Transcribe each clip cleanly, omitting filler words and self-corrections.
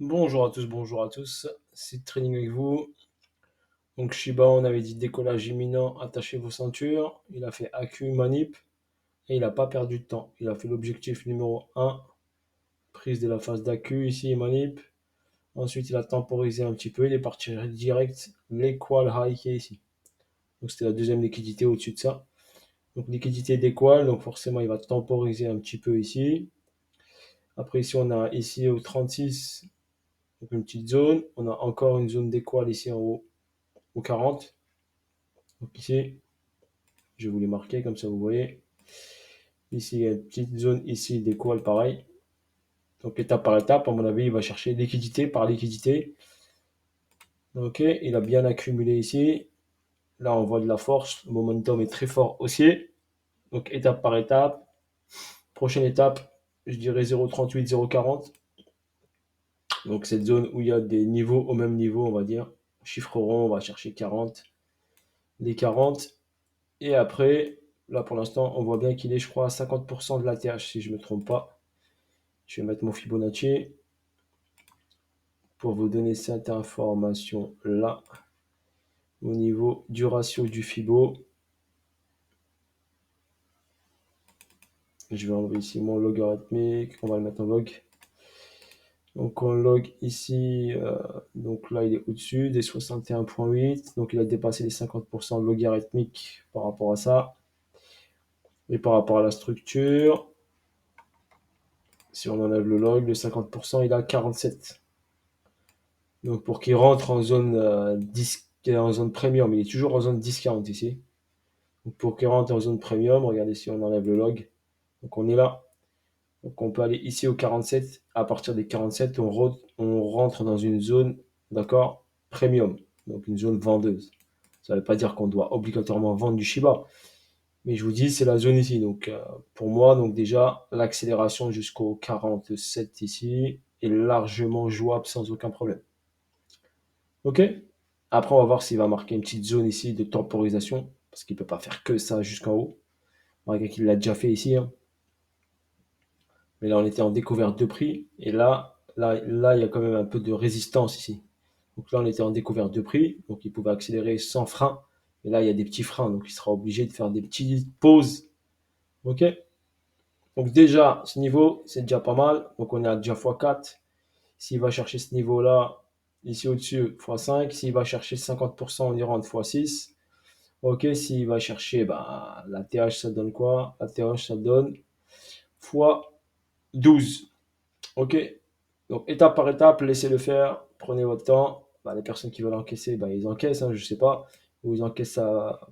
Bonjour à tous, c'est Training avec vous. Donc Shiba, on avait dit décollage imminent, attachez vos ceintures. Il a fait AQ manip et il n'a pas perdu de temps. Il a fait l'objectif numéro un, prise de la phase d'AQ ici, manip. Ensuite, il a temporisé un petit peu, il est parti direct, l'équal high qui est ici. Donc c'était la deuxième liquidité au-dessus de ça. Donc liquidité d'équal, donc forcément il va temporiser un petit peu ici. Après ici, on a ici au 36, donc une petite zone. On a encore une zone d'équal ici en haut au 40. Donc ici, je vais vous les marquer comme ça vous voyez. Ici, il y a une petite zone ici d'équal pareil. Donc étape par étape, à mon avis, il va chercher liquidité par liquidité. Ok, il a bien accumulé ici. Là, on voit de la force. Le momentum est très fort aussi. Donc étape par étape. Prochaine étape, je dirais 0,38, 0,40. Donc cette zone où il y a des niveaux au même niveau, on va dire. Chiffre rond, on va chercher 40. Les 40. Et après, là pour l'instant, on voit bien qu'il est, je crois, à 50% de l'ATH, si je ne me trompe pas. Je vais mettre mon Fibonacci pour vous donner cette information là au niveau du ratio du Fibo. Je vais enlever ici mon logarithmique, on va le mettre en log. Donc on log ici, donc là il est au-dessus des 61,8, donc il a dépassé les 50% logarithmique par rapport à ça. Et par rapport à la structure, si on enlève le log, le 50%, il a 47. Donc pour qu'il rentre en zone 10, en zone premium, il est toujours en zone discount ici. Donc pour qu'il rentre en zone premium, regardez si on enlève le log. Donc on est là. Donc on peut aller ici au 47. À partir des 47, on rentre dans une zone, d'accord, premium. Donc une zone vendeuse. Ça ne veut pas dire qu'on doit obligatoirement vendre du Shiba. Mais je vous dis, c'est la zone ici. Donc pour moi, donc déjà, l'accélération jusqu'au 47 ici est largement jouable sans aucun problème. Ok. Après, on va voir s'il va marquer une petite zone ici de temporisation, parce qu'il ne peut pas faire que ça jusqu'en haut, malgré qu'il l'a déjà fait ici. Hein. Mais là, on était en découverte de prix, et là, il y a quand même un peu de résistance ici. Donc là, on était en découverte de prix, donc il pouvait accélérer sans frein. Et là, il y a des petits freins, donc il sera obligé de faire des petites pauses. Ok. Donc déjà, ce niveau, c'est déjà pas mal. Donc on est à déjà x4. S'il va chercher ce niveau-là, ici au-dessus, x5. S'il va chercher 50%, on ira en x6. Ok, s'il va chercher, bah, la TH, ça donne quoi? La TH, ça donne x12. Ok, donc étape par étape, laissez-le faire, prenez votre temps. Bah, les personnes qui veulent encaisser, bah, ils encaissent, hein, je sais pas. Ou ils encaissent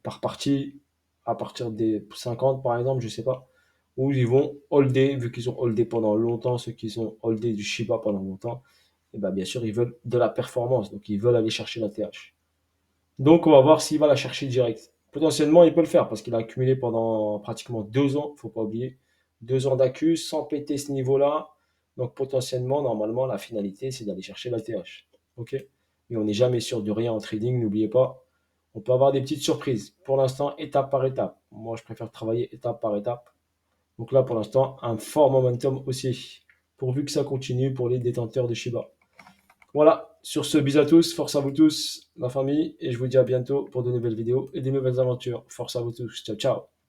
par partie, à partir des 50 par exemple, je sais pas. Ou ils vont holder, vu qu'ils ont holdé pendant longtemps, ceux qui ont holdé du Shiba pendant longtemps, et bah, bien sûr, ils veulent de la performance, donc ils veulent aller chercher la TH. Donc, on va voir s'il va la chercher direct. Potentiellement, il peut le faire parce qu'il a accumulé pendant pratiquement 2 ans, faut pas oublier. 2 ans d'accu sans péter ce niveau-là. Donc, potentiellement, normalement, la finalité, c'est d'aller chercher la TH. OK? Mais on n'est jamais sûr de rien en trading, n'oubliez pas. On peut avoir des petites surprises. Pour l'instant, étape par étape. Moi, je préfère travailler étape par étape. Donc là, pour l'instant, un fort momentum aussi. Pourvu que ça continue pour les détenteurs de Shiba. Voilà, sur ce, bisous à tous, force à vous tous, la famille, et je vous dis à bientôt pour de nouvelles vidéos et des nouvelles aventures. Force à vous tous, ciao ciao.